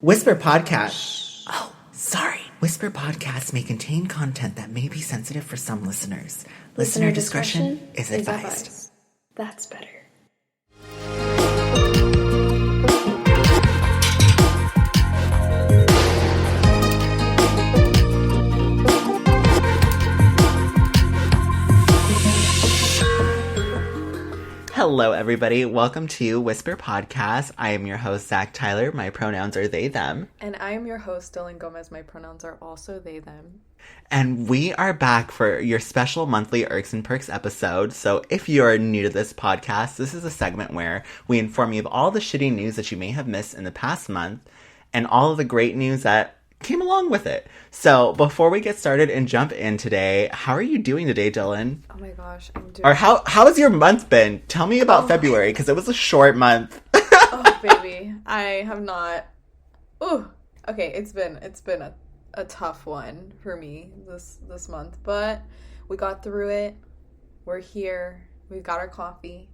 Whisper Podcast. Oh, sorry. Whisper Podcasts may contain content that may be sensitive for some listeners. Listener discretion is advised. That's better. Hello, everybody. Welcome to Whisper Podcast. I am your host, Zach Tyler. My pronouns are they, them. And I am your host, Dylan Gomez. My pronouns are also they, them. And we are back for your special monthly Urks and Perks episode. So if you're new to this podcast, this is a segment where we inform you of all the shitty news that you may have missed in the past month and all of the great news that came along with it. So before we get started and jump in today, how are you doing today, Dylan? Oh my gosh, I'm doing... Or how has your month been? Tell me about February, because it was a short month. Oh, baby. I have not... Ooh. Okay, it's been a tough one for me this month, but we got through it. We're here. We've got our coffee.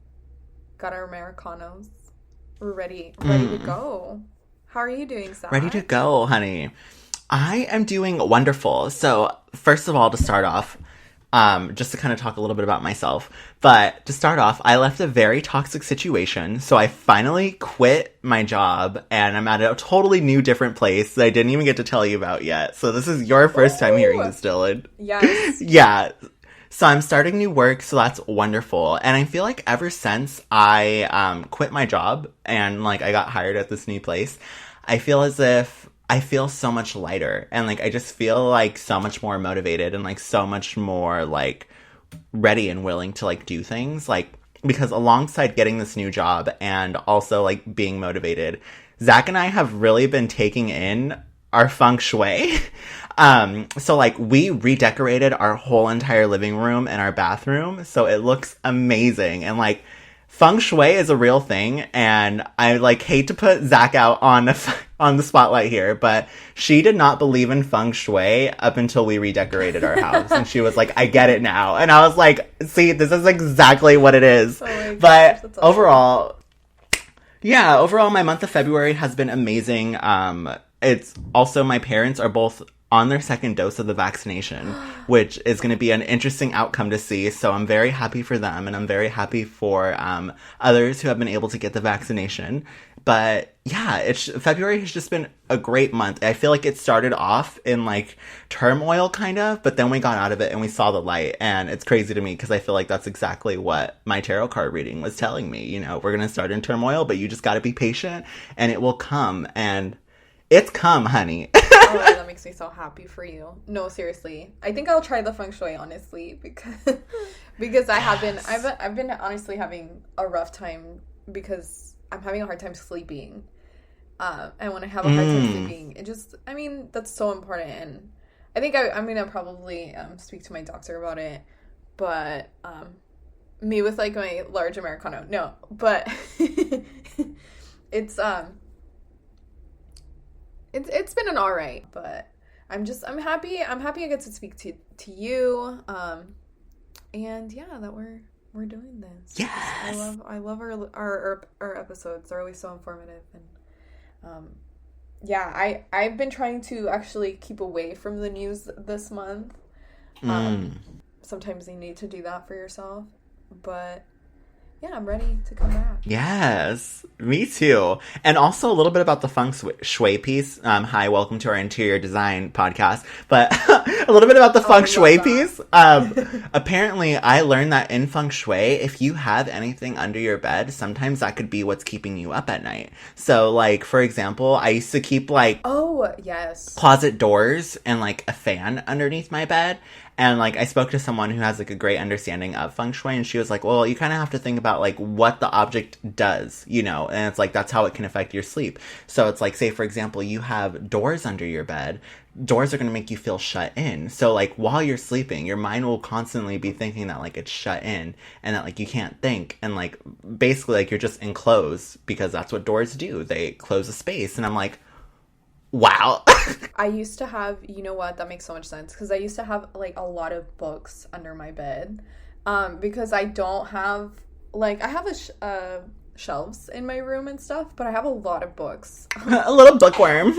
Got our Americanos. We're ready to go. How are you doing, Zach? Ready to go, honey. I am doing wonderful. So, first of all, to start off, just to kind of talk a little bit about myself, but to start off, I left a very toxic situation. So I finally quit my job and I'm at a totally new, different place that I didn't even get to tell you about yet. So this is your first time hearing this, Dylan. Yes. Yeah. So I'm starting new work, so that's wonderful. And I feel like ever since I quit my job and I got hired at this new place, I feel as if I feel so much lighter. And I just feel so much more motivated and so much more ready and willing to do things. Because alongside getting this new job and also being motivated, Zach and I have really been taking in our feng shui. So we redecorated our whole entire living room and our bathroom, so it looks amazing. And feng shui is a real thing, and I hate to put Zach out on the spotlight here, but she did not believe in feng shui up until we redecorated our house, and she was like, "I get it now," and I was like, "See, this is exactly what it is." Oh my gosh, but that's awesome. Overall, my month of February has been amazing. It's also, my parents are both on their second dose of the vaccination, which is going to be an interesting outcome to see. So I'm very happy for them, and I'm very happy for others who have been able to get the vaccination. But yeah, February has just been a great month. I feel like it started off in turmoil kind of, but then we got out of it and we saw the light. And it's crazy to me because I feel like that's exactly what my tarot card reading was telling me. You know, we're going to start in turmoil, but you just got to be patient and it will come. And it's come, honey. Oh, that makes me so happy for you. No, seriously. I think I'll try the feng shui, honestly, because I've been honestly having a rough time because I'm having a hard time sleeping. And when I have a hard time sleeping, that's so important. And I think I'm going to probably speak to my doctor about it. But me with my large Americano. No, but It's been an alright, but I'm happy I get to speak to you, and yeah, that we're doing this. Yes, I love our episodes. They're always so informative, and yeah, I've been trying to actually keep away from the news this month. Sometimes you need to do that for yourself, but yeah, I'm ready to come back. Yes, me too. And also a little bit about the feng shui piece. Hi, welcome to our interior design podcast. But a little bit about the feng shui piece. Apparently, I learned that in feng shui, if you have anything under your bed, sometimes that could be what's keeping you up at night. So, for example, I used to keep, oh, yes, closet doors and, a fan underneath my bed. And, I spoke to someone who has, a great understanding of feng shui, and she was like, well, you kind of have to think about, what the object does, and it's, that's how it can affect your sleep. So it's, say, for example, you have doors under your bed. Doors are going to make you feel shut in. So, while you're sleeping, your mind will constantly be thinking that, it's shut in, and that, you can't think, and, basically, you're just enclosed, because that's what doors do. They close a space, and I'm like, wow. I used to have, you know what, that makes so much sense, because I used to have, a lot of books under my bed, because I don't have, I have shelves in my room and stuff, but I have a lot of books. A little bookworm.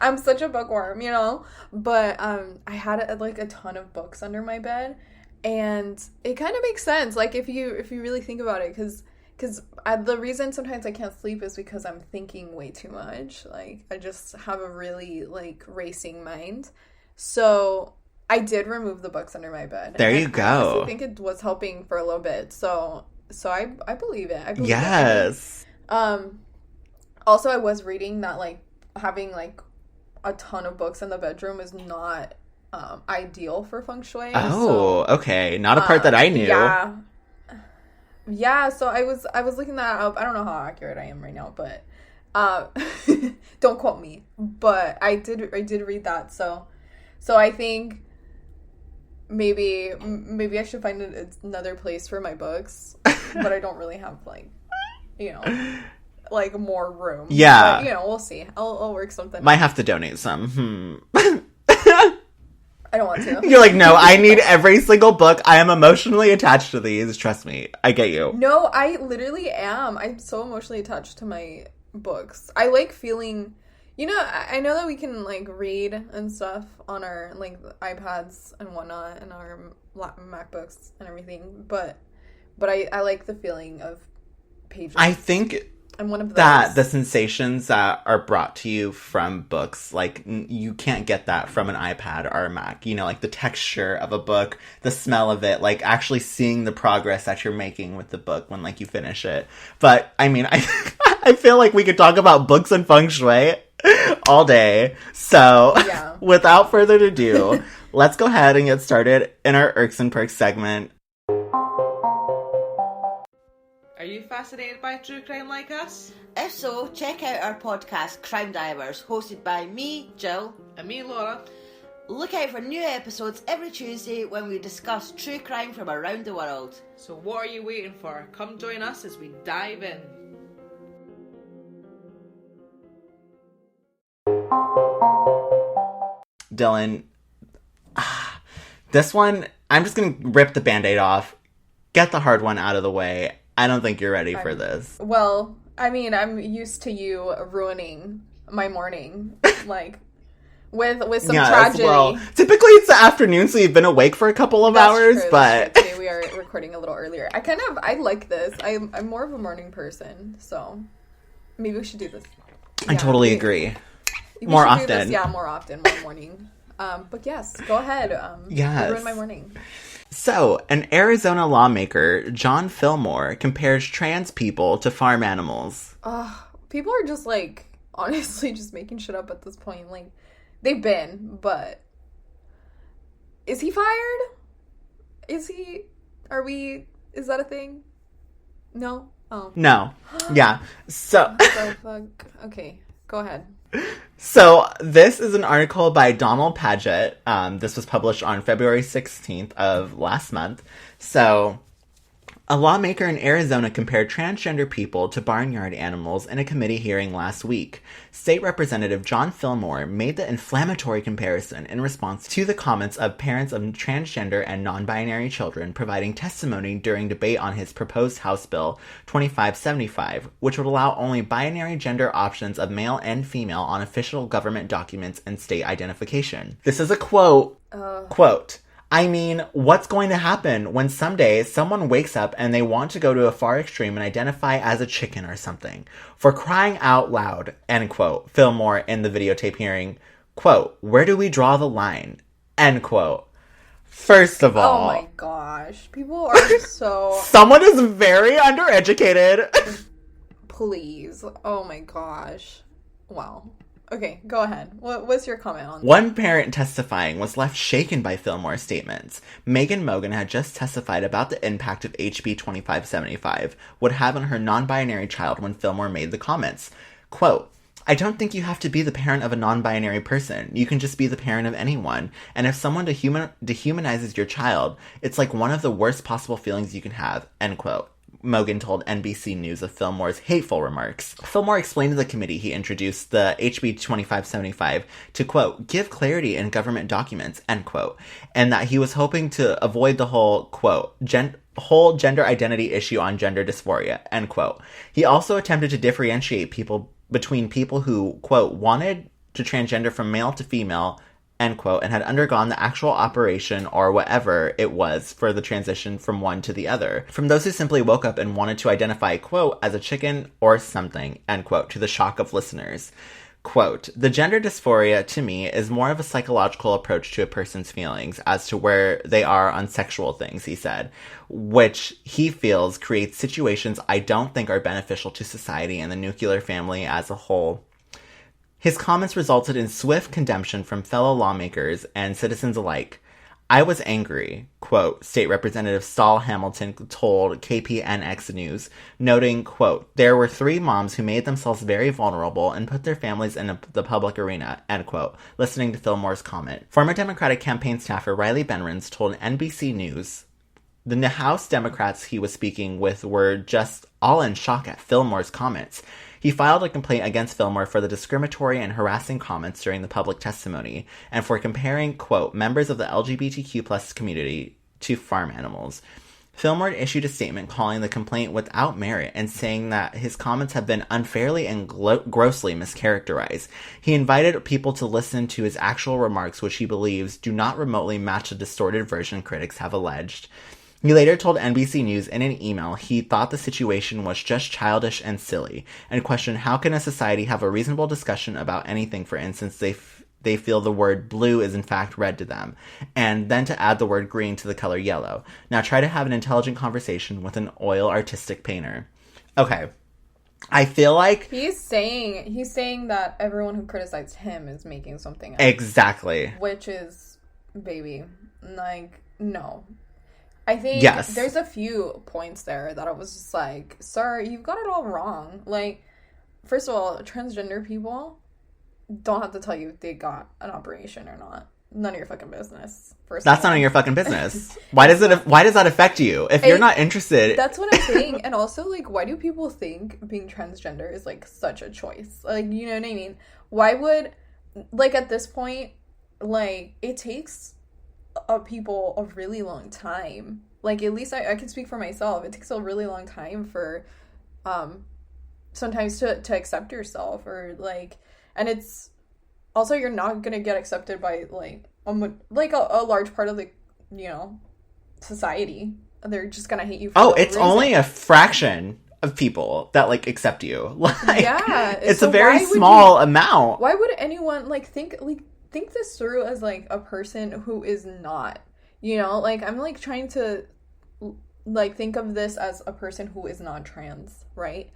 I'm such a bookworm, you know? But I had like a ton of books under my bed, and it kind of makes sense, like if you really think about it, because the reason sometimes I can't sleep is because I'm thinking way too much. Like, I just have a really, like, racing mind. So I did remove the books under my bed. There you go. I think it was helping for a little bit. So I believe it. I believe yes. it. Also, I was reading that, like, having, like, a ton of books in the bedroom is not ideal for feng shui. Oh, so, okay. Not a part that I knew. Yeah, so I was looking that up. I don't know how accurate I am right now, but don't quote me. But I did read that. So I think maybe I should find another place for my books, but I don't really have, like, you know, like, more room. Yeah. But, you know, we'll see. I'll work something. Might have to donate some. I don't want to. You're like, no, I need every single book. I am emotionally attached to these. Trust me. I get you. No, I literally am. I'm so emotionally attached to my books. I like feeling, you know, I know that we can, like, read and stuff on our, like, iPads and whatnot and our MacBooks and everything, but I like the feeling of pages. I think I'm one of those. That the sensations that are brought to you from books, like, you can't get that from an iPad or a Mac. You know, like, the texture of a book, the smell of it, like, actually seeing the progress that you're making with the book when, like, you finish it. But, I mean, I feel like we could talk about books and feng shui all day. So, yeah. Without further ado, let's go ahead and get started in our Urks and Perks segment. Are you fascinated by true crime like us? If so, check out our podcast, Crime Divers, hosted by me, Jill. And me, Laura. Look out for new episodes every Tuesday when we discuss true crime from around the world. So what are you waiting for? Come join us as we dive in. Dylan, this one, I'm just going to rip the Band-Aid off, get the hard one out of the way. I don't think you're ready for this. Well, I mean, I'm used to you ruining my morning, like, with some tragedy. Well, typically it's the afternoon, so you've been awake for a couple of hours, true, but... Today we are recording a little earlier. I like this. I'm more of a morning person, so maybe we should do this. I totally agree. More often. More often, more morning. But yes, go ahead. Yes. Ruin my morning. So, an Arizona lawmaker, John Fillmore, compares trans people to farm animals. People are just, like, honestly just making shit up at this point. Like, they've been, but... Is he fired? Is that a thing? No? Oh. No. Yeah. So... Okay, go ahead. So, this is an article by Donald Paget. This was published on February 16th of last month. So, a lawmaker in Arizona compared transgender people to barnyard animals in a committee hearing last week. State Representative John Fillmore made the inflammatory comparison in response to the comments of parents of transgender and non-binary children providing testimony during debate on his proposed House Bill 2575, which would allow only binary gender options of male and female on official government documents and state identification. This is a quote. Quote. I mean, what's going to happen when someday someone wakes up and they want to go to a far extreme and identify as a chicken or something? For crying out loud, end quote. Fillmore in the videotape hearing, quote, where do we draw the line? End quote. First of all... Oh my gosh. People are so... Someone is very undereducated. Please. Oh my gosh. Wow. Okay, go ahead. What's your comment on that? One parent testifying was left shaken by Fillmore's statements. Megan Mogan had just testified about the impact of HB 2575 would have on her non-binary child when Fillmore made the comments. Quote, I don't think you have to be the parent of a non-binary person. You can just be the parent of anyone. And if someone dehumanizes your child, it's like one of the worst possible feelings you can have. End quote. Mogan told NBC News of Fillmore's hateful remarks. Fillmore explained to the committee he introduced the HB 2575 to, quote, give clarity in government documents, end quote, and that he was hoping to avoid the whole, quote, whole gender identity issue on gender dysphoria, end quote. He also attempted to differentiate between people who, quote, wanted to transgender from male to female, end quote, and had undergone the actual operation or whatever it was for the transition from one to the other, from those who simply woke up and wanted to identify, quote, as a chicken or something, end quote, to the shock of listeners. Quote, the gender dysphoria, to me, is more of a psychological approach to a person's feelings as to where they are on sexual things, he said, which he feels creates situations I don't think are beneficial to society and the nuclear family as a whole. His comments resulted in swift condemnation from fellow lawmakers and citizens alike. I was angry, quote, State Representative Saul Hamilton told KPNX News, noting, quote, there were 3 moms who made themselves very vulnerable and put their families in the public arena, end quote, listening to Fillmore's comment. Former Democratic campaign staffer Riley Benrens told NBC News the House Democrats he was speaking with were just all in shock at Fillmore's comments. He filed a complaint against Fillmore for the discriminatory and harassing comments during the public testimony and for comparing, quote, members of the LGBTQ+ community to farm animals. Fillmore issued a statement calling the complaint without merit and saying that his comments have been unfairly and grossly mischaracterized. He invited people to listen to his actual remarks, which he believes do not remotely match the distorted version critics have alleged. He later told NBC News in an email he thought the situation was just childish and silly, and questioned how can a society have a reasonable discussion about anything, for instance, they feel the word blue is in fact red to them, and then to add the word green to the color yellow. Now try to have an intelligent conversation with an oil artistic painter. Okay. I feel like he's saying that everyone who criticized him is making something up. Exactly. Which is, baby, like, no. I think there's a few points there that I was just like, sir, you've got it all wrong. Like, first of all, transgender people don't have to tell you if they got an operation or not. None of your fucking business. That's none of your fucking business. Why does that affect you? If you're not interested. That's what I'm saying. And also, like, why do people think being transgender is, like, such a choice? Like, you know what I mean? Why would, like, at this point, like, it takes people a really long time. Like, at least I can speak for myself. It takes a really long time for sometimes to accept yourself, or like, and it's also, you're not gonna get accepted by like a large part of the, you know, society. They're just gonna hate you for no it's reason. only a fraction of people that like accept you. Like, yeah, it's a very small amount. Why would anyone think this through as, like, a person who is not, you know? Like, I'm, like, trying to, like, think of this as a person who is not trans, right?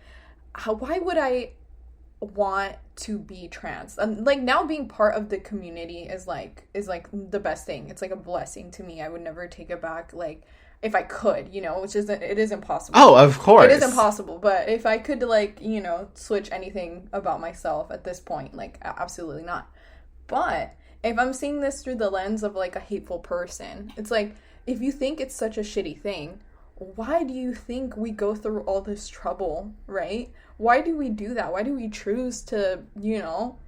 Why would I want to be trans? And, like, now being part of the community is the best thing. It's, like, a blessing to me. I would never take it back, like, if I could, you know, it is impossible. Oh, of course. It is impossible, but if I could, like, you know, switch anything about myself at this point, like, absolutely not. But if I'm seeing this through the lens of, like, a hateful person, it's like, if you think it's such a shitty thing, why do you think we go through all this trouble, right? Why do we do that? Why do we choose to, you know,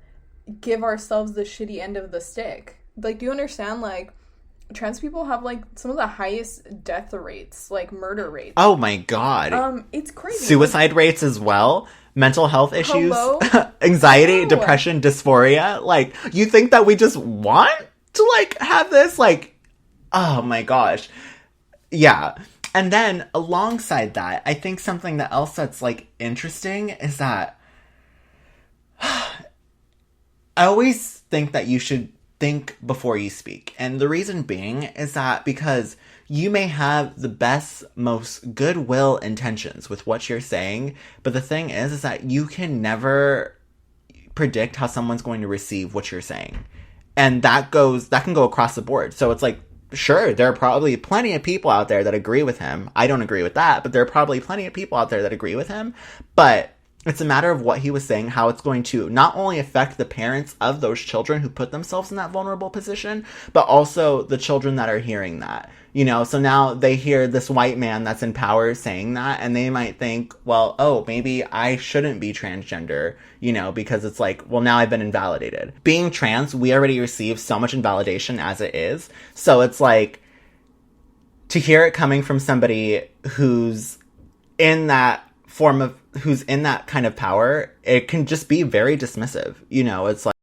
give ourselves the shitty end of the stick? Like, do you understand, like, trans people have, like, some of the highest death rates, like, murder rates. Oh my god. It's crazy. Suicide rates as well. Mental health issues. Hello? Anxiety, depression, dysphoria. Like, you think that we just want to, like, have this? Like, oh my gosh. Yeah. And then, alongside that, I think something that else that's, like, interesting is that I always think that you should think before you speak. And the reason being is that because you may have the best, most goodwill intentions with what you're saying, but the thing is that you can never predict how someone's going to receive what you're saying. And that can go across the board. So it's like, sure, there are probably plenty of people out there that agree with him. I don't agree with that, but there are probably plenty of people out there that agree with him. But it's a matter of what he was saying, how it's going to not only affect the parents of those children who put themselves in that vulnerable position, but also the children that are hearing that. You know, so now they hear this white man that's in power saying that, and they might think, well, oh, maybe I shouldn't be transgender, you know, because it's like, well, now I've been invalidated. Being trans, we already receive so much invalidation as it is. So it's like, to hear it coming from somebody who's in that kind of power, it can just be very dismissive. You know, it's like,